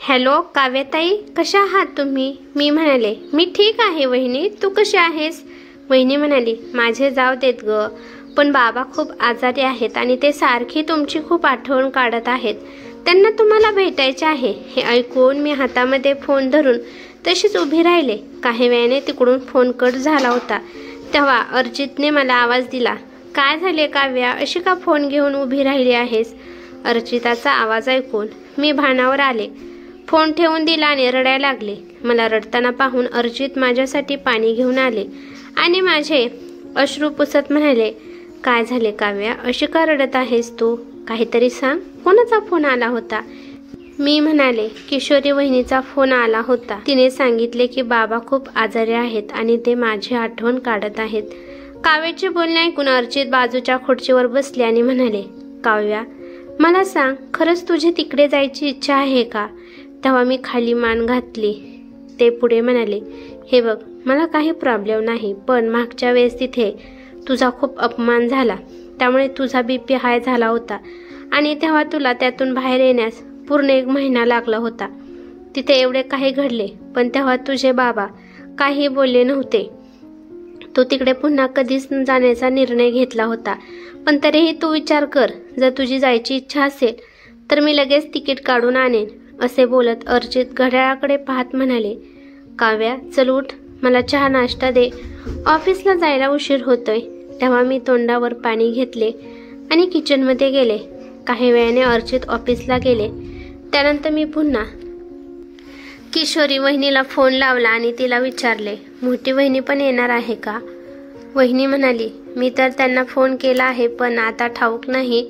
Hello काव्यताई, कशा आहात तुम्ही? मी म्हणाले, मी ठीक आहे वहिनी, तू कशी आहेस? वहिनी म्हणाली, माझे जाऊ देत ग, पण बाबा खूप आजारी आहेत आणि ते सारखी तुमची खूप आठवण काढत आहेत. त्यांना तुम्हाला भेटायचे आहे. हे ऐकून मी हातामध्ये फोन धरून तशीच उभी राहिले. काही वेळाने तिकडून फोन कट झाला होता. तेव्हा अर्जितने मला आवाज दिला, काय झाले काव्या, अशी का फोन घेऊन उभी राहिली आहेस? अर्जिताचा आवाज ऐकून मी भानावर आले. फोन ठेवून दिला आणि रडायला लागले. मला रडताना पाहून अर्जित माझ्यासाठी पाणी घेऊन आले आणि माझे अश्रू पुसत म्हणाले, काय झाले काव्या, अशी का रडत आहेस तू? काहीतरी सांग, कोणाचा फोन आला होता? मी म्हणाले, किशोरी वहिनीचा फोन आला होता. तिने सांगितले की बाबा खूप आजारी आहेत आणि ते माझी आठवण काढत आहेत. काव्याचे बोलणे ऐकून अर्जित बाजूच्या खुर्चीवर बसले आणि म्हणाले, काव्या मला सांग, खरंच तुझी तिकडे जायची इच्छा आहे का? तेव्हा मी खाली मान घातली. ते पुढे म्हणाले, हे बघ, मला काही प्रॉब्लेम नाही, पण मागच्या वेळेस तिथे तुझा खूप अपमान झाला, त्यामुळे तुझा BP हाय झाला होता आणि तेव्हा तुला त्यातून बाहेर येण्यास पूर्ण 1 महिना लागला होता. तिथे एवढे काही घडले, पण तेव्हा तुझे बाबा काही बोलले नव्हते. तू तिकडे पुन्हा कधीच जाण्याचा निर्णय घेतला होता, पण तरीही तू विचार कर, जर तुझी जायची इच्छा असेल तर मी लगेच तिकीट काढून आणेन. असे बोलत अर्जित घड्याळाकडे पाहत म्हणाले, काव्या चल उठ, मला चहा नाश्ता दे, ऑफिसला जायला उशीर होतोय. तेव्हा मी तोंडावर पाणी घेतले आणि किचनमध्ये गेले. काही वेळाने अर्जित ऑफिसला गेले. त्यानंतर मी पुन्हा किशोरी वहिनीला फोन लावला आणि तिला विचारले, मोठी वहिनी पण येणार आहे का? वहिनी म्हणाली, मी तर त्यांना फोन केला आहे, पण आता ठाऊक नाही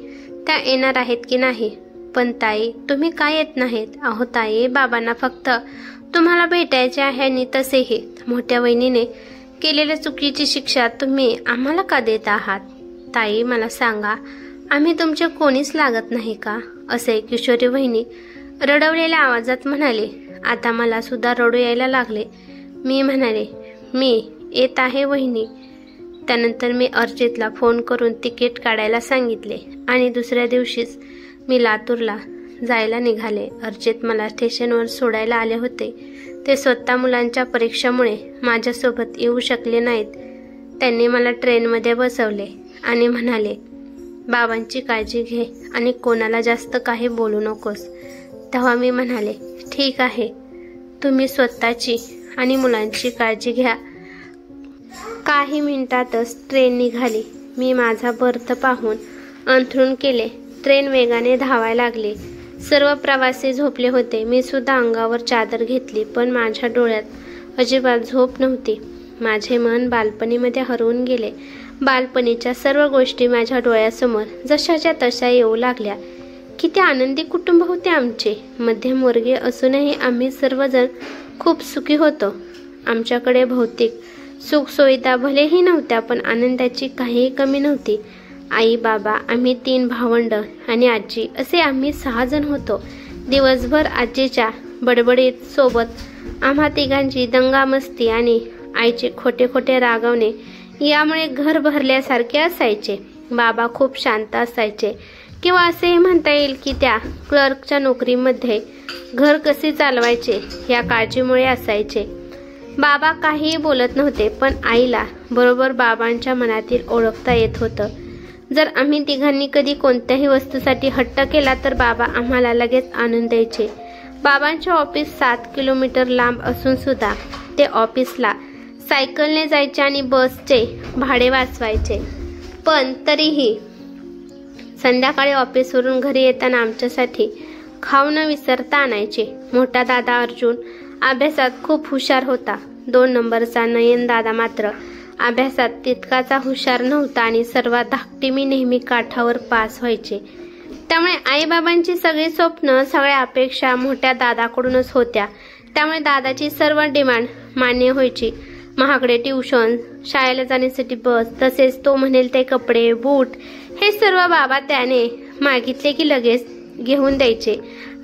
त्या येणार आहेत की नाही. पण ताई, तुम्ही काय येत नाहीत? अहो ताई, बाबांना फक्त तुम्हाला भेटायचे आहे आणि तसेही मोठ्या वहिनीने केलेल्या चुकीची शिक्षा तुम्ही आम्हाला का देत आहात? ताई मला सांगा, आम्ही तुमचे कोणीच लागत नाही का? असे किशोरी वहिनी रडवलेल्या आवाजात म्हणाले. आता मला सुद्धा रडू यायला लागले. मी म्हणाले, मी येत आहे वहिनी. त्यानंतर मी अर्जितला फोन करून तिकीट काढायला सांगितले आणि दुसऱ्या दिवशीच मी लातूरला जायला निघाले. अर्जित मला स्टेशनवर सोडायला आले होते. ते स्वतः मुलांच्या परीक्षामुळे माझ्यासोबत येऊ शकले नाहीत. त्यांनी मला ट्रेनमध्ये बसवले आणि म्हणाले, बाबांची काळजी घे आणि कोणाला जास्त काही बोलू नकोस. तेव्हा मी म्हणाले, ठीक आहे, तुम्ही स्वतःची आणि मुलांची काळजी घ्या. काही मिनिटातच ट्रेन निघाली. मी माझा बर्थ पाहून अंथरूण केले. ट्रेन वेगाने धावायला लागली. सर्व प्रवासी झोपले होते. मी सुद्धा अंगावर चादर घेतली, पण माझ्या डोळ्यात अजिबात झोप नव्हती. माझे मन बालपणीमध्ये हरवून गेले. बालपणीच्या सर्व गोष्टी माझ्या डोळ्यासमोर जशाच्या तशा येऊ लागल्या. किती आनंदी कुटुंब होते आमचे. मध्यमवर्गीय असूनही आम्ही सर्वजण खूप सुखी होतो. आमच्याकडे भौतिक सुखसुविधा भलेही नव्हत्या, पण आनंदाची काहीही कमी नव्हती. आई, बाबा, आम्ही 3 भावंड आणि आजी असे आम्ही 6 जण होतो. दिवसभर आजीच्या बडबडीत सोबत आम्हा तिघांची दंगामस्ती आणि आईचे खोटे खोटे रागवणे यामुळे घर भरल्यासारखे असायचे. बाबा खूप शांत असायचे, किंवा असेही म्हणता येईल की त्या क्लर्कच्या नोकरीमध्ये घर कसे चालवायचे या काळजीमुळे असायचे. बाबा काहीही बोलत नव्हते, पण आईला बरोबर बाबांच्या मनातील ओळखता येत होतं. जर आम्ही तिघांनी कधी कोणत्याही वस्तूसाठी हट्ट केला तर बाबा आम्हाला लगेच आणून द्यायचे. बाबांचे ऑफिस 7 किलोमीटर लांब असून सुद्धा ते ऑफिसला सायकलने जायचे आणि बसचे भाडे वाचवायचे. पण तरीही संध्याकाळी ऑफिसवरून घरी येताना आमच्यासाठी खाऊ न विसरता आणायचे. मोठा दादा अर्जुन अभ्यासात खूप हुशार होता. 2 नंबरचा नयन दादा मात्र अभ्यासात तितकाचा हुशार नव्हता आणि सर्वात धाकटी मी नेहमी काठावर पास व्हायचे. त्यामुळे आईबाबांची सगळी स्वप्न, सगळ्या अपेक्षा मोठ्या दादाकडूनच होत्या. त्यामुळे दादाची सर्व डिमांड मान्य व्हायची. महागडे ट्युशन, शाळेला जाण्यासाठी बस, तसेच तो म्हणेल ते कपडे, बूट हे सर्व बाबा त्याने मागितले की लगेच घेऊन द्यायचे.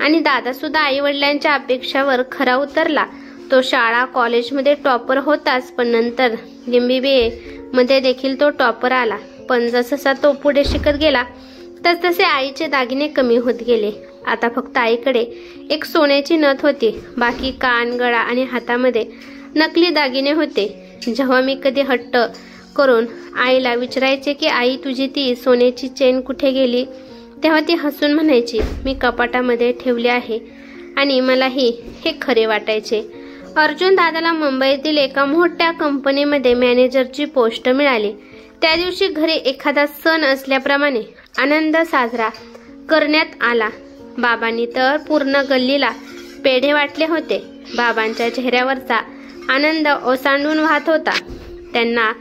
आणि दादा सुद्धा आई वडिलांच्या अपेक्षावर खरा उतरला. तो शाळा कॉलेजमध्ये टॉपर होताच, पण नंतर MBBA मध्ये देखील तो टॉपर आला. पण जसजसा तो पुढे शिकत गेला तसतसे आईचे दागिने कमी होत गेले. आता फक्त आईकडे एक सोन्याची नथ होती, बाकी कान, गळा आणि हातामध्ये नकली दागिने होते. जेव्हा मी कधी हट्ट करून आईला विचारायचे की आई तुझी ती सोन्याची चेन कुठे गेली, तेव्हा ती हसून म्हणायची मी कपाटामध्ये ठेवली आहे. आणि मलाही हे खरे वाटायचे. अर्जुन दादाला मुंबईतील एका मोठ्या कंपनीमध्ये मॅनेजरची पोस्ट मिळाली. त्या दिवशी घरी एखादा सण असल्याप्रमाणे आनंद साजरा करण्यात आला. बाबांनी तर पूर्ण गल्लीला पेढे वाटले होते. बाबांच्या चेहऱ्यावरचा आनंद ओसांडून वाहत होता. त्यांना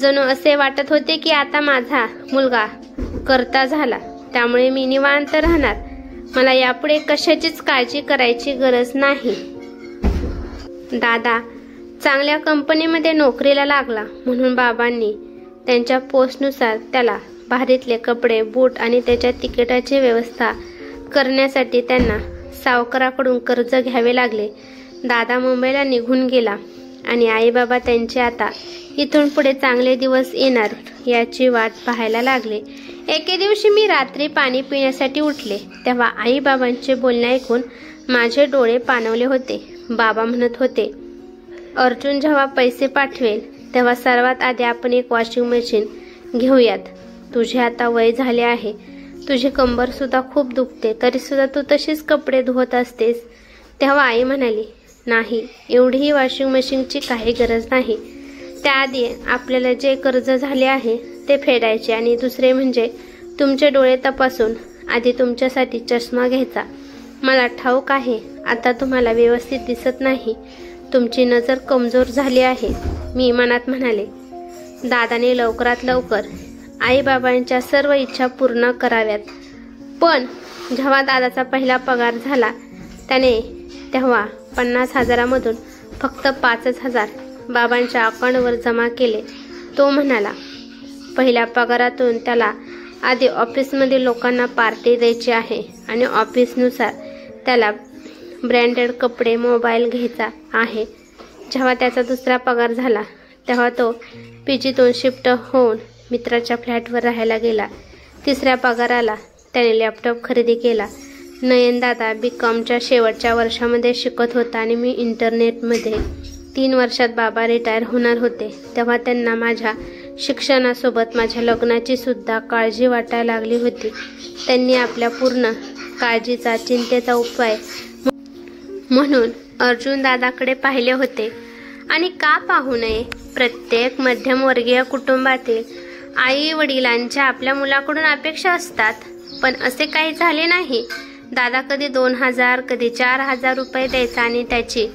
जणू असे वाटत होते की आता माझा मुलगा करता झाला, त्यामुळे मी निवांत राहणार. मला यापुढे कशाचीच काळजी करायची गरज नाही. दादा चांगल्या कंपनीमध्ये नोकरीला लागला म्हणून बाबांनी त्यांच्या पोस्टनुसार त्याला भारीतले कपडे, बूट आणि त्याच्या तिकिटाची व्यवस्था करण्यासाठी त्यांना सावकाराकडून कर्ज घ्यावे लागले. दादा मुंबईला निघून गेला आणि आई बाबा त्यांचे आता इथून पुढे चांगले दिवस येणार याची वाट पाहायला लागले. एके दिवशी मी रात्री पाणी पिण्यासाठी उठले तेव्हा आई बाबांचे बोलणे ऐकून माझे डोळे पाणवले होते. बाबा म्हणत होते, अर्जुन जेव्हा पैसे पाठवेल तेव्हा सर्वात आधी आपण एक वॉशिंग मशीन घेऊयात. तुझे आता वय झाले आहे, तुझी कंबर सुद्धा खूप दुखते, तरी सुद्धा तू तशीच कपडे धुवत असतेस. तेव्हा आई म्हणाली, नाही, एवढीही वॉशिंग मशीनची काही गरज नाही. त्याआधी आपल्याला जे कर्ज झाले आहे ते फेडायचे आणि दुसरे म्हणजे तुमचे डोळे तपासून आधी तुमच्यासाठी चष्मा घ्यायचा. मला ठाऊक आहे आता तुम्हाला व्यवस्थित दिसत नाही, तुमची नजर कमजोर झाली आहे. मी मनात म्हणाले. दादाने लवकरात लवकर आईबाबांच्या सर्व इच्छा पूर्ण कराव्यात. पण जेव्हा दादाचा पहिला पगार झाला त्याने तेव्हा 50,000मधून फक्त 5,000 बाबांच्या अकाउंटवर जमा केले. तो म्हणाला, पहिल्या पगारातून त्याला आधी ऑफिसमधील लोकांना पार्टी द्यायची आहे आणि ऑफिसनुसार त्याला ब्रँडेड कपडे, मोबाईल घ्यायचा आहे. जेव्हा त्याचा दुसरा पगार झाला तेव्हा तो पीजीतून शिफ्ट होऊन मित्राच्या फ्लॅटवर राहायला गेला. तिसऱ्या पगाराला त्याने लॅपटॉप खरेदी केला. नयनदादा BComच्या शेवटच्या वर्षामध्ये शिकत होता आणि मी इंटरनेटमध्ये. 3 वर्षात बाबा रिटायर होणार होते. तेव्हा त्यांना माझ्या शिक्षणासोबत माझ्या लग्नाची सुद्धा काळजी वाटायला लागली होती. त्यांनी आपल्या पूर्ण काळजीचा, चिंतेचा उपाय म्हणून अर्जुन दादाकडे पाहिले होते. आणि का पाहू नये, प्रत्येक मध्यमवर्गीय कुटुंबातील आई वडिलांच्या आपल्या मुलाकडून अपेक्षा असतात. पण असे काही झाले नाही. दादा कधी 2,000 कधी 4,000 रुपये द्यायचा आणि त्याची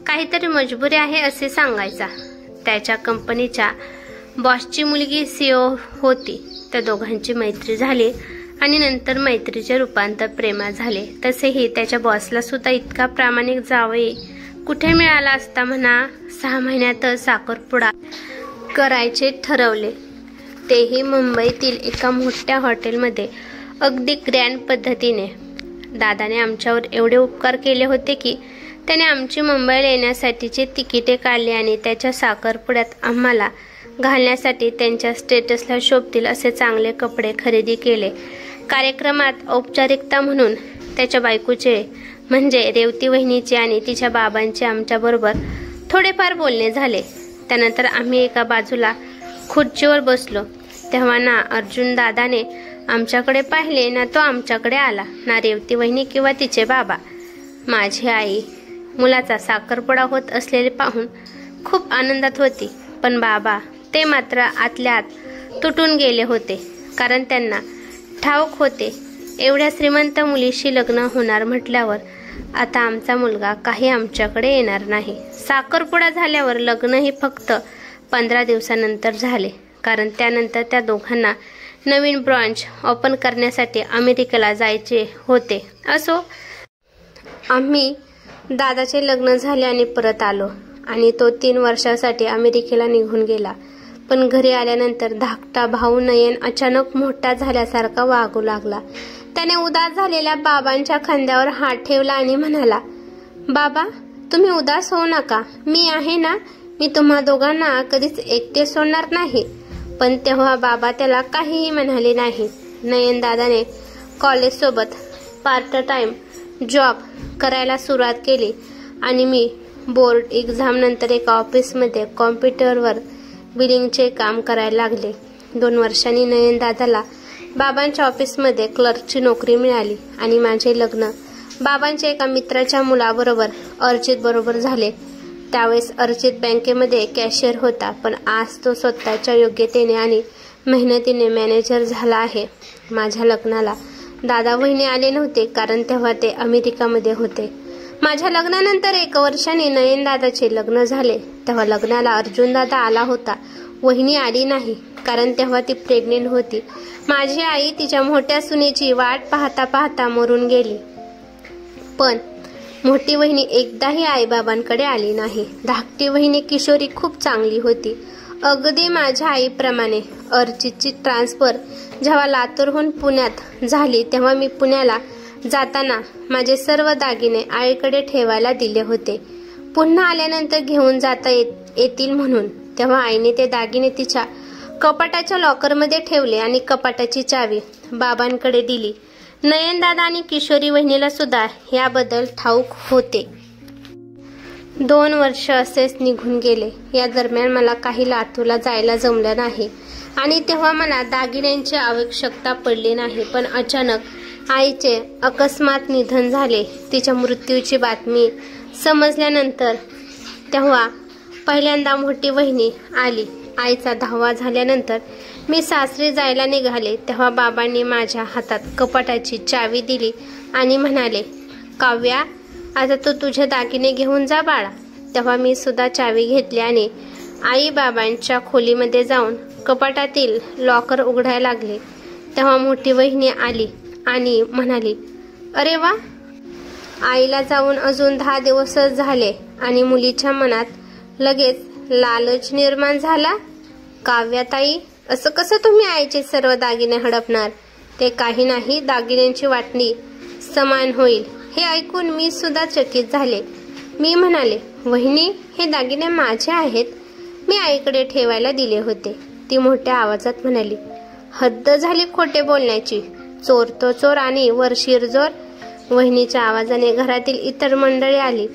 काहीतरी मजबुरी आहे असे सांगायचा. त्याच्या कंपनीच्या बॉसची मुलगी CEO होती. त्या दोघांची मैत्री झाली आणि नंतर मैत्रीचे रूपांतर प्रेमात झाले. तसेही त्याच्या बॉसला सुद्धा इतका प्रामाणिक जावई कुठे मिळाला असता म्हणा. 6 महिन्यातच साखरपुडा करायचे ठरवले, तेही मुंबईतील एका मोठ्या हॉटेलमध्ये, अगदी ग्रँड पद्धतीने. दादाने आमच्यावर एवढे उपकार केले होते की त्याने आमची मुंबईला येण्यासाठीची तिकिटे काढली आणि त्याच्या साखरपुड्यात आम्हाला घालण्यासाठी त्यांच्या स्टेटसला शोभतील असे चांगले कपडे खरेदी केले. कार्यक्रमात औपचारिकता म्हणून त्याच्या बायकोचे म्हणजे रेवती वहिनीचे आणि तिच्या बाबांचे आमच्याबरोबर थोडेफार बोलणे झाले. त्यानंतर आम्ही एका बाजूला खुर्चीवर बसलो. तेव्हा ना अर्जुन दादाने आमच्याकडे पाहिले ना तो आमच्याकडे आला, ना रेवती वहिनी किंवा तिचे बाबा. माझी आई मुलाचा साखरपुडा होत असलेले पाहून खूप आनंदात होती. पण बाबा ते मात्र आतल्या आत तुटून गेले होते, कारण त्यांना ठाऊक होते एवढ्या श्रीमंत मुलीशी लग्न होणार म्हटल्यावर आता आमचा मुलगा काही आमच्याकडे येणार नाही. साखरपुडा झाल्यावर लग्नही फक्त 15 दिवसानंतर झाले, कारण त्यानंतर त्या दोघांना नवीन ब्रांच ओपन करण्यासाठी अमेरिकेला जायचे होते. असो, आम्ही दादाचे लग्न झाले आणि परत आलो आणि तो 3 वर्षासाठी अमेरिकेला निघून गेला. पण घरी आल्यानंतर धाकटा भाऊ नयन अचानक मोठा झाल्यासारखा वागू लागला. त्याने उदास झालेल्या बाबांच्या खांद्यावर हात ठेवला आणि म्हणाला, बाबा तुम्ही उदास होऊ नका, मी आहे ना, मी तुम्हा दोघांना कधीच एकटे सोडणार नाही. पण तेव्हा बाबा त्याला काहीही म्हणाले नाही. नयन दादाने कॉलेजसोबत पार्ट टाइम जॉब करायला सुरुवात केली आणि मी बोर्ड एक्झाम नंतर एका ऑफिसमध्ये कॉम्प्युटरवर बिलिंगचे काम करायला लागले. 2 वर्षांनी नयन दादाला बाबांच्या ऑफिसमध्ये क्लर्कची नोकरी मिळाली आणि माझे लग्न बाबांच्या एका मित्राच्या मुलाबरोबर अर्चित बरोबर झाले. त्यावेळेस अर्चित बँकेमध्ये कॅशियर होता, पण आज तो स्वतःच्या योग्यतेने आणि मेहनतीने मॅनेजर झाला आहे. माझ्या लग्नाला दादा वहिनी आले नव्हते, कारण तेव्हा ते अमेरिकामध्ये होते. माझ्या लग्नानंतर 1 वर्षाने नयन दादाचे लग्न झाले. तेव्हा लग्नाला अर्जुन दादा आला होता. वहिनी आली नाही, कारण तेव्हा ती प्रेग्नेंट होती. माझी आई तिच्या मोठ्या सुनेची वाट पाहता पाहता मरून गेली. पण मोठी वहिनी एकदाही आईबाबांकडे आली नाही. धाकटी वहिनी किशोरी खूप चांगली होती, अगदी माझ्या आईप्रमाणे. अर्चितची ट्रान्सफर जेव्हा लातूरहून पुण्यात झाली, तेव्हा मी पुण्याला जाताना माझे सर्व दागिने आईकडे ठेवायला दिले होते, पुन्हा आल्यानंतर घेऊन जाता येतील म्हणून. तेव्हा आईने ते दागिने तिच्या कपाटाच्या लॉकरमध्ये ठेवले आणि कपाटाची चावी बाबांकडे दिली. नयनदादा आणि किशोरी वहिनीला सुद्धा याबद्दल ठाऊक होते. 2 वर्ष असेच निघून गेले. या दरम्यान मला काही लातूरला जायला जमलं नाही आणि तेव्हा मला दागिन्यांची आवश्यकता पडली नाही. पण अचानक आईचे अकस्मात निधन झाले. तिच्या मृत्यूची बातमी समजल्यानंतर तेव्हा पहिल्यांदा मोठी वहिनी आली. आईचा 10वा झाल्यानंतर मी सासरी जायला निघाले, तेव्हा बाबांनी माझ्या हातात कपाटाची चावी दिली आणि म्हणाले, काव्या, आता तू तुझे दागिने घेऊन जा बाळा. तेव्हा मी सुद्धा चावी घेतली आणि आई बाबांच्या खोलीमध्ये जाऊन कपाटातील लॉकर उघडायला लागले. तेव्हा मोठी वहिनी आली आणि म्हणाली, अरे वा, आईला जाऊन अजून 10 दिवसच झाले आणि मुलीच्या मनात लगेच लालच निर्माण झाला. काव्याताई, असं कसं तुम्ही आईचे सर्व दागिने हडपणार? ते काही नाही, दागिन्यांची वाटणी समान होईल. हे ऐकून मी सुद्धा चकित झाले. मी म्हणाले, वहिनी, हे दागिने माझे आहेत, मी आईकडे ठेवायला दिले होते. ती मोठ्या आवाजात म्हणाली, हद्द झाली खोटे बोलण्याची. चोर तो चोर आणि वर शिरजोर. वहिनीच्या आवाजाने घरातील इतर मंडळी आली.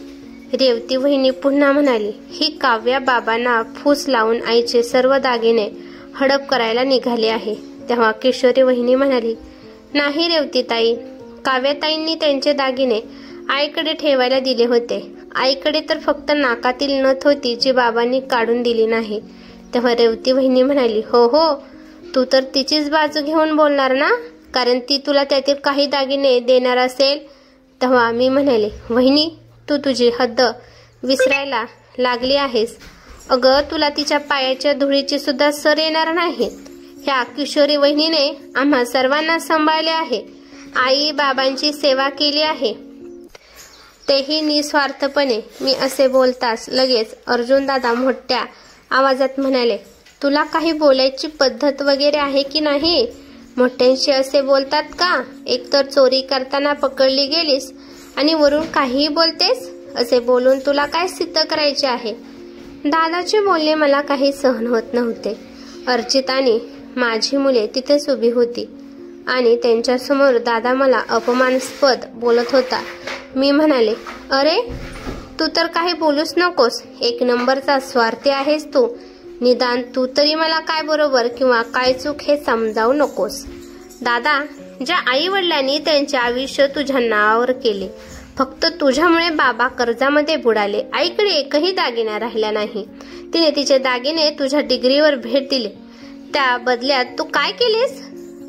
रेवती वहिनी पुन्हा म्हणाली, ही काव्या बाबांना फूस लावून आईचे सर्व दागिने हडप करायला निघाली आहे. तेव्हा किशोरी वहिनी म्हणाली, नाही रेवतीताई, काव्याताईंनी त्यांचे दागिने आईकडे ठेवायला दिले होते. आईकडे तर फक्त नाकातील नथ होती, जी बाबांनी काढून दिली नाही. तेव्हा रेवती वहिनी म्हणाली, हो हो, तू तर तिचीच बाजू घेऊन बोलणार ना, कारण ती तुला त्यातील काही दागिने देणार असेल. तेव्हा मी म्हणाले, वहिनी, तू तुझी हद्द विसरायला लागली आहेस. अगं, तुला तिच्या पायाच्या धुळीची सुद्धा सर येणार नाही. ह्या किशोरी वहिनीने आम्हा सर्वांना सांभाळले आहे, आई बाबांची सेवा केली आहे, तेही निस्वार्थपणे. मी असे बोलताच लगेच अर्जुन दादा मोठ्या आवाजात म्हणाले, तुला काही बोलायची पद्धत वगैरे आहे की नाही? मोठ्यांशी असे बोलतात का? एकतर चोरी करताना पकडली गेलीस आणि वरून काहीही बोलतेस. असे बोलून तुला काय सिद्ध करायचे आहे? दादाचे बोलणे मला काही सहन होत नव्हते. अर्चित आणि माझी मुले तिथेच उभी होती आणि त्यांच्यासमोर दादा मला अपमानास्पद बोलत होता. मी म्हणाले, अरे, तू तर काही बोलूच नकोस. 1 नंबरचा स्वार्थी आहेस तू. निदान तू तरी मला काय बरोबर किंवा काय चूक हे समजावू नकोस. दादा, ज्या आई वडिलांनी त्यांचे आयुष्य तुझ्या नावावर केले, फक्त तुझ्यामुळे बाबा कर्जामध्ये बुडाले. आईकडे एकही दागिना राहिला नाही. तिने तिचे दागिने तुझ्या डिग्रीवर भेट दिले. त्या बदल्यात तू काय केलेस?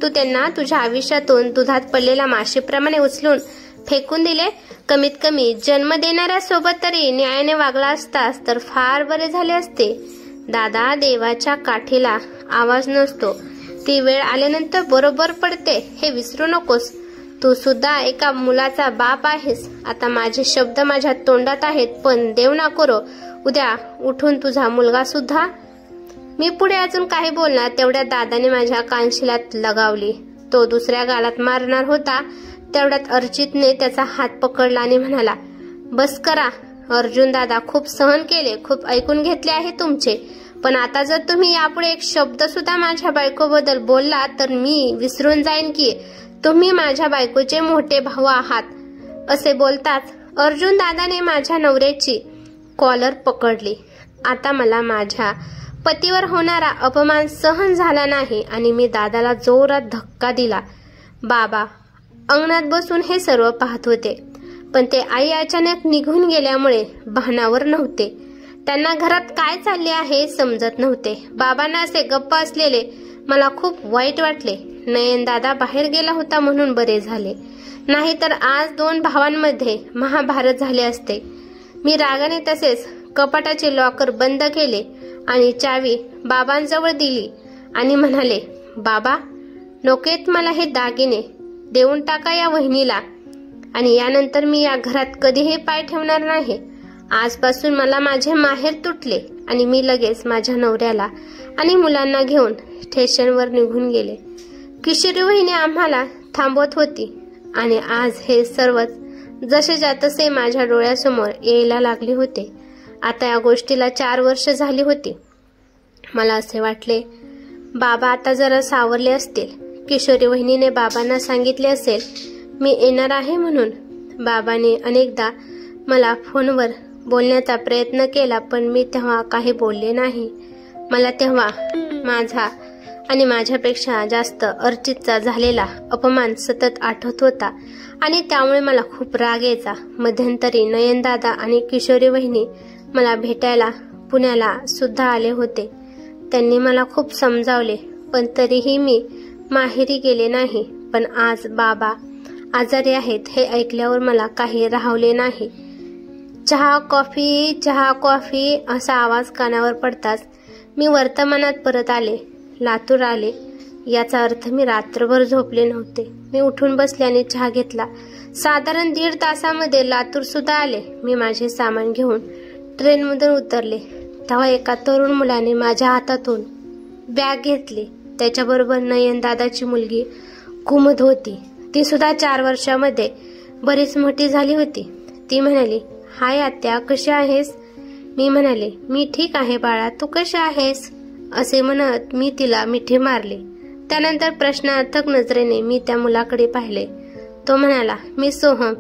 तू त्यांना तुझ्या आयुष्यातून दुधात पडलेल्या माशीप्रमाणे उचलून फेकून दिले. कमीत कमी जन्म देणाऱ्या सोबत तरी न्यायाने वागला असतास तर फार बरे झाले असते. दादा, देवाच्या काठीला आवाज नसतो, ती वेळ आल्यानंतर बरोबर पडते, हे विसरू नकोस. तू सुद्धा एका मुलाचा बाप आहेस. आता माझे शब्द माझ्या तोंडात आहेत, पण देव ना करो उद्या उठून तुझा मुलगा सुद्धा. मी पुढे अजून काही बोलणार तेवढ्यात दादाने माझ्या कानशिलात लगावली. तो दुसऱ्या गालात मारणार होता तेवढ्यात अर्चितने त्याचा हात पकडला आणि म्हणाला, बस करा अर्जुन दादा, खूप सहन केले, खूप ऐकून घेतले आहे तुमचे, पण आता जर तुम्ही यापुढे एक शब्द सुद्धा माझ्या बायकोबद्दल बोलला तर मी विसरून जाईन की तुम्ही माझ्या बायकोचे मोठे भाऊ आहात, असे बोलताच अर्जुन दादाने माझ्या नवऱ्याची कॉलर पकडली. आता मला माझ्या पतीवर होणारा अपमान सहन झाला नाही आणि मी दादाला जोरात धक्का दिला. बाबा अंगणात बसून हे सर्व पाहत होते, पण ते आई अचानक निघून गेल्यामुळे भानावर नव्हते. त्यांना घरात काय चालले आहे समजत नव्हते. बाबांना असे गप्प असलेले मला खूप वाईट वाटले. नयन दादा बाहेर गेला होता म्हणून बरे झाले, नाहीतर आज दोन भावांमध्ये महाभारत झाले असते. मी रागाने तसेच कपाटाचे लॉकर बंद केले आणि चावी बाबांजवळ दिली आणि म्हणाले, बाबा नकोत मला हे दागिने, देऊन टाका या वहिनीला आणि यानंतर मी या घरात कधीही पाय ठेवणार नाही. आजपासून मला माझे माहेर तुटले आणि मी लगेच माझ्या नवऱ्याला आणि मुलांना घेऊन स्टेशनवर निघून गेले. किशोरी वहिनी आम्हाला थांबवत होती आणि आज हे सर्वच जसेच्या तसे माझ्या डोळ्यासमोर यायला लागले होते. आता या गोष्टीला 4 वर्ष झाली होती. मला असे वाटले बाबा आता जरा सावरले असतील. किशोरी वहिनीने बाबांना सांगितले असेल मी येणार आहे म्हणून. बाबांनी अनेकदा मला फोनवर बोलण्याचा प्रयत्न केला, पण मी तेव्हा काही बोलले नाही. मला तेव्हा माझा आणि माझ्यापेक्षा जास्त अर्चितचा झालेला अपमान सतत आठवत होता आणि त्यामुळे मला खूप राग यायचा. मध्यंतरी नयनदादा आणि किशोरी वहिनी मला भेटायला पुण्याला सुद्धा आले होते. त्यांनी मला खूप समजावले, पण तरीही मी माहेरी गेले नाही. पण आज बाबा आजारी आहेत हे ऐकल्यावर मला काही राहवले नाही. चहा कॉफी असा आवाज कानावर पडताच मी वर्तमानात परत आले. लातूर आले याचा अर्थ मी रात्रभर झोपले नव्हते. मी उठून बसले आणि चहा घेतला. साधारण 1.5 तासामध्ये लातूर सुद्धा आले. मी माझे सामान घेऊन ट्रेनमधून उतरले तेव्हा एका तरुण मुलाने माझ्या हातातून बॅग घेतली. त्याच्याबरोबर नयन दादाची मुलगी कुमुद होती. ती सुद्धा 4 वर्षामध्ये बरीच मोठी झाली होती. ती म्हणाली, हाय आत्या, कशी आहेस? मी म्हणाले, मी ठीक आहे बाळा, तू कशी आहेस? असे म्हणत मी तिला मिठी मारली. त्यानंतर प्रश्नार्थक नजरेने मी त्या मुलाकडे पाहिले. तो म्हणाला, मी सोहम,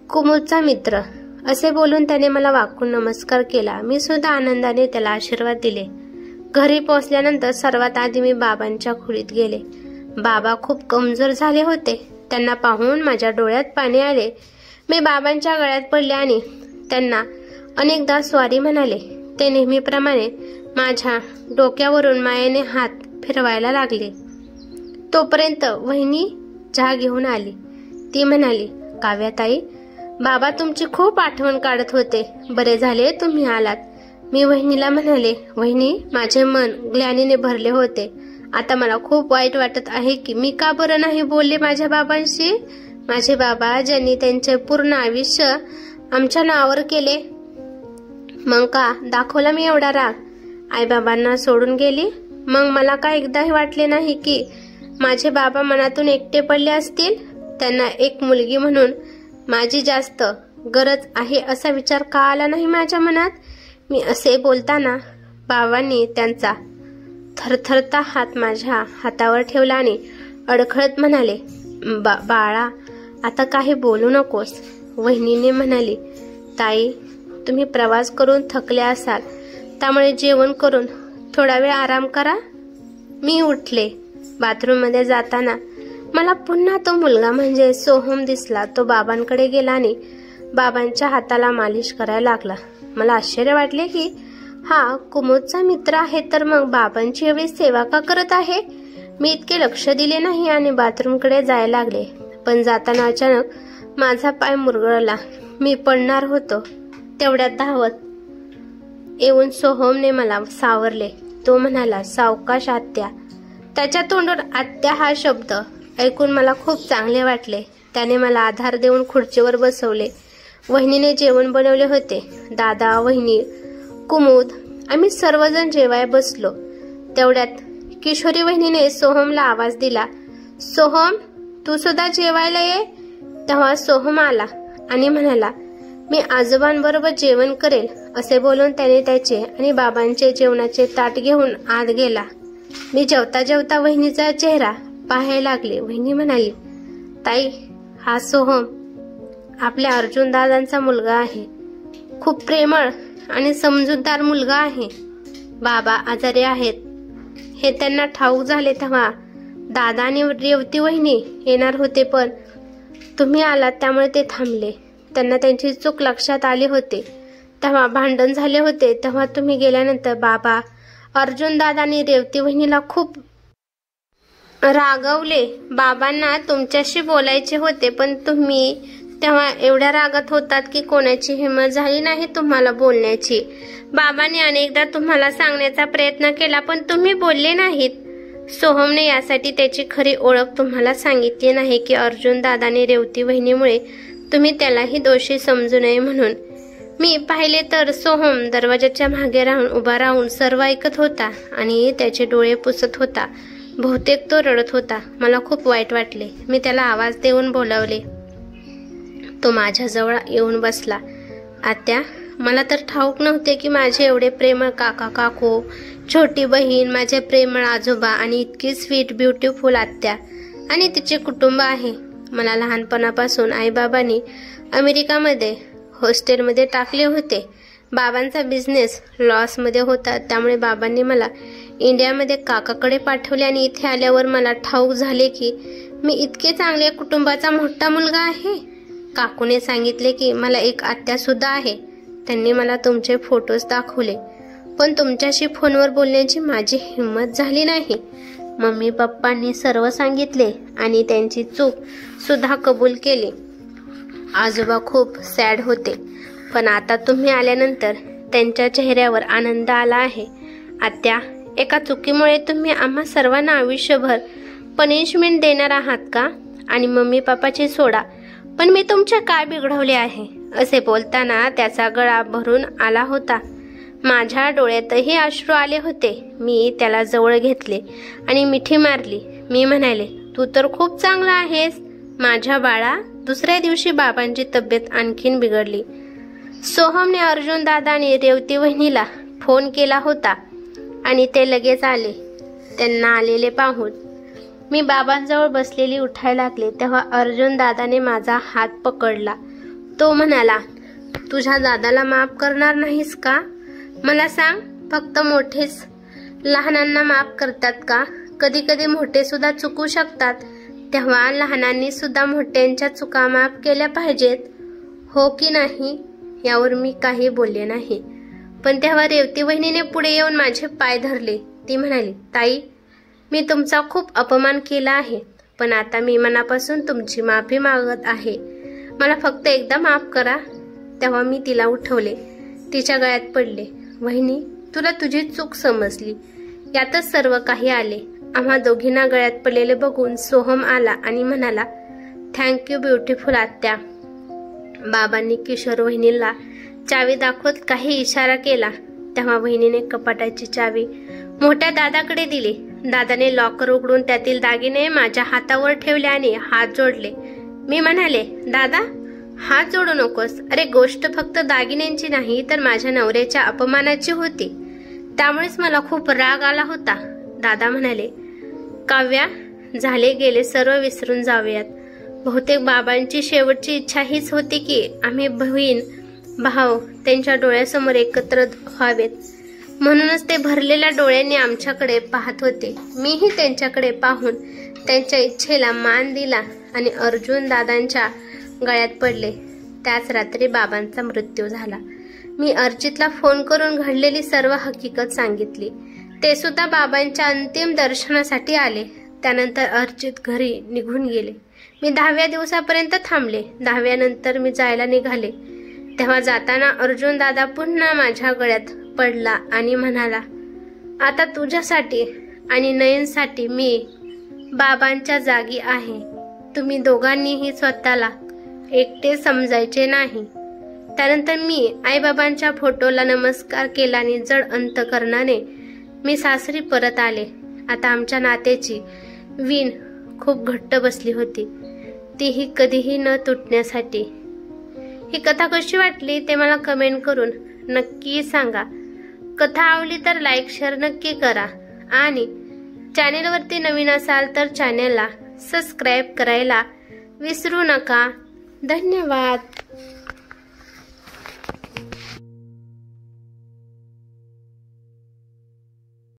कुमुदचा मित्र. असे बोलून त्याने मला वाकून नमस्कार केला. मी सुद्धा आनंदाने त्याला आशीर्वाद दिले. घरी पोहोचल्यानंतर सर्वात आधी मी बाबांच्या खोलीत गेले. बाबा खूप कमजोर झाले होते. त्यांना पाहून माझ्या डोळ्यात पाणी आले. मी बाबांच्या गळ्यात पडले आणि त्यांना अनेकदा सॉरी म्हणाले. ते नेहमीप्रमाणे माझ्या डोक्यावरून मायेने हात फिरवायला लागले. तोपर्यंत वहिनी चहा घेऊन आली. ती म्हणाली, काव्याताई, बाबा तुमची खूप आठवण काढत होते. बरे झाले तुम्ही आलात. मी वहिनीला म्हणाले, वहिनी, माझे मन ग्लानीने भरले होते. आता मला खूप वाईट वाटत आहे की मी का बरं नाही बोलले माझ्या बाबांशी. माझे बाबा ज्यांनी त्यांचे पूर्ण आयुष्य आमच्या नावावर केले, मग का दाखवला मी एवढा राग? आईबाबांना सोडून गेली. मग मला का एकदाही वाटले नाही की माझे बाबा मनातून एकटे पडले असतील? त्यांना एक मुलगी म्हणून माझी जास्त गरज आहे असा विचार का आला नाही माझ्या मनात? मी असे बोलताना बाबांनी त्यांचा थरथरता हात माझ्या हातावर ठेवला आणि अडखळत म्हणाले, बाळा, आता काही बोलू नकोस. वहिनीने म्हणाली, ताई, तुम्ही प्रवास करून थकले असाल, त्यामुळे जेवण करून थोडा वेळ आराम करा. मी उठले. बाथरूममध्ये जाताना मला पुन्हा तो मुलगा म्हणजे सोहम दिसला. तो बाबांकडे गेला आणि बाबांच्या हाताला मालिश करायला लागला. मला आश्चर्य वाटले की हा कुमुदचा मित्र आहे, तर मग बाबांची एवढी सेवा का करत आहे? मी इतके लक्ष दिले नाही आणि बाथरूमकडे जायला लागले. पण जाताना अचानक माझा पाय मुरगळला. मी पडणार होतो. तेवढ्यात धावत येऊन सोहमने मला सावरले. तो म्हणाला, सावकाश आत्या. त्याच्या तोंडून आत्या हा शब्द ऐकून मला खूप चांगले वाटले. त्याने मला आधार देऊन खुर्चीवर बसवले. वहिनीने जेवण बनवले होते. दादा, वहिनी, कुमुद, आम्ही सर्वजण जेवाय बसलो. तेवढ्यात किशोरी वहिनीने सोहमला आवाज दिला, सोहम, तू सुद्धा जेवायला ये. तेव्हा सोहम आला आणि म्हणाला, मी आजोबांबरोबर जेवण करेल. असे बोलून त्याने त्याचे आणि बाबांचे जेवणाचे ताट घेऊन आत गेला. मी जेवता जेवता वहिनीचा चेहरा पाहायला लागले. वहिनी म्हणाली, ताई, हा सोहम आपल्या अर्जुन दादांचा मुलगा आहे. खूप प्रेमळ आणि समजूतदार मुलगा आहे. बाबा आजारी आहेत हे त्यांना ठाऊक झाले तेव्हा दादा आणि रेवती वहिनी येणार होते, पण तुम्ही आलात त्यामुळे ते थांबले. त्यांना त्यांची चूक लक्षात आली होते तेव्हा भांडण झाले होते. तेव्हा तुम्ही गेल्यानंतर बाबा अर्जुन दादा आणि रेवती वहिनीला खूप रागवले. बाबांना तुमच्याशी बोलायचे होते पण तुम्ही तेव्हा एवढ्या रागात होतात की कोणाची हिंमत झाली नाही तुम्हाला बोलण्याची. बाबांनी अनेकदा तुम्हाला सांगण्याचा प्रयत्न केला पण तुम्ही बोलले नाहीत. सोहमने यासाठी त्याची खरी ओळख तुम्हाला सांगितली नाही की अर्जुन दादाने रेवती वहिनीमुळे तुम्ही त्यालाही दोषी समजू नये म्हणून. मी पाहिले तर सोहम दरवाजाच्या मागे उभा राहून सर्व ऐकत होता आणि त्याचे डोळे पुसत होता. बहुतेक तो रडत होता. मला खूप वाईट वाटले. मी त्याला आवाज देऊन बोलावले. तो माझ्याजवळ येऊन बसला. आत्या, मला तर ठाऊक नव्हते की माझे एवढे प्रेमळ काका काकू, छोटी बहीण, माझे प्रेमळ आजोबा आणि इतकी स्वीट ब्युटिफुल आत्या आणि तिचे कुटुंब आहे. मला लहानपणापासून आईबाबांनी अमेरिकामध्ये हॉस्टेलमध्ये टाकले होते. बाबांचा बिझनेस लॉसमध्ये होता त्यामुळे बाबांनी मला इंडियामध्ये काकाकडे पाठवले आणि इथे आल्यावर मला ठाऊक झाले की मी इतके चांगल्या कुटुंबाचा मोठा मुलगा आहे. काकूने सांगितले की मला एक आत्या सुद्धा आहे. त्यांनी मला तुमचे फोटोज दाखवले पण तुमच्याशी फोनवर बोलण्याची माझी हिंमत झाली नाही. मम्मी पप्पांनी सर्व सांगितले आणि त्यांची चूक सुद्धा कबूल केली. आजोबा खूप सॅड होते पण आता तुम्ही आल्यानंतर त्यांच्या चेहऱ्यावर आनंद आला आहे. आत्या, एका चुकीमुळे तुम्ही आम्हा सर्वांना आयुष्यभर पनिशमेंट देणार आहात का? आणि मम्मी पप्पाची सोडा, पण मी तुमचे काय बिघडवले आहे? असे बोलताना त्याचा गळा भरून आला होता. माझ्या डोळ्यातही अश्रू आले होते. मी त्याला जवळ घेतले आणि मिठी मारली. मी म्हणाले, तू तर खूप चांगला आहेस माझ्या बाळा. दुसऱ्या दिवशी बाबांची तब्येत आणखीन बिघडली. सोहमने अर्जुन दादा आणि रेवती वहिनीला फोन केला होता आणि ते लगेच आले. त्यांना आलेले पाहून मी बाबांजवळ बसलेली उठायला लागले तेव्हा अर्जुन दादाने माझा हात पकडला. तो म्हणाला, तुझ्या दादाला माफ करणार नाहीस का? मला सांग, फक्त मोठेच लहानांना माफ करतात का? कधी कधी मोठे सुद्धा चुकू शकतात, तेव्हा लहानांनी सुद्धा मोठ्यांच्या चुका माफ केल्या पाहिजेत, हो की नाही? यावर मी काही बोलले नाही. पण तेव्हा रेवती वहिनीने पुढे येऊन माझे पाय धरले. ती म्हणाली, ताई, मी तुमचा खूप अपमान केला आहे पण आता मी मनापासून तुमची माफी मागत आहे. मला फक्त एकदा माफ करा. तेव्हा मी तिला उठवले, तिच्या गळ्यात पडले. वहिनी, तुला तुझी चूक समजली. यातच सर्व काही आले. आम्हा दोघींना गळ्यात पडलेले बघून सोहम आला आणि म्हणाला, थँक्यू ब्युटिफुल आत्या. बाबांनी किशोर वहिनीला चावी दाखवत काही इशारा केला तेव्हा वहिनीने कपाटाची चावी मोठ्या दादाकडे दिली. दादाने लॉकर उघडून त्यातील दागिने माझ्या हातावर ठेवले आणि हात जोडले. मी म्हणाले, दादा, हात जोडू नकोस. अरे, गोष्ट फक्त दागिन्यांची नाही तर माझ्या नवऱ्याच्या अपमानाची होती. त्यामुळेच मला खूप राग आला होता. दादा म्हणाले, काव्या, झाले गेले सर्व विसरून जाऊयात. बहुतेक बाबांची शेवटची इच्छा हीच होती की आम्ही बहीण भाऊ त्यांच्या डोळ्यासमोर एकत्र व्हावेत. म्हणूनच ते भरलेल्या डोळ्यांनी आमच्याकडे पाहत होते. मीही त्यांच्याकडे पाहून त्यांच्या इच्छेला मान दिला आणि अर्जुन दादांच्या गळ्यात पडले. त्याच रात्री बाबांचा मृत्यू झाला. मी अर्जितला फोन करून घडलेली सर्व हकीकत सांगितली. ते सुद्धा बाबांच्या अंतिम दर्शनासाठी आले. त्यानंतर अर्जित घरी निघून गेले. मी 10व्या दिवसापर्यंत थांबले. 10व्या नंतर मी जायला निघाले तेव्हा जाताना अर्जुन दादा पुन्हा माझ्या गळ्यात पडला आणि म्हणाला, आता तुझ्यासाठी आणि नयनसाठी मी बाबांच्या जागी आहे. तुम्ही दोघांनीही स्वतःला एकटे समजायचे नाही. त्यानंतर मी आईबाबांच्या फोटोला नमस्कार केला आणि जड अंतकरणाने मी सासरी परत आले. आता आमच्या नात्याची वीण खूप घट्ट बसली होती, तीही कधीही न तुटण्यासाठी. ही कथा कशी वाटली ते मला कमेंट करून नक्की सांगा. कथा आवडली तर लाईक शेअर नक्की करा आणि चॅनेलवरती नवीन असाल तर चॅनेलला सबस्क्राईब करायला विसरू नका. धन्यवाद.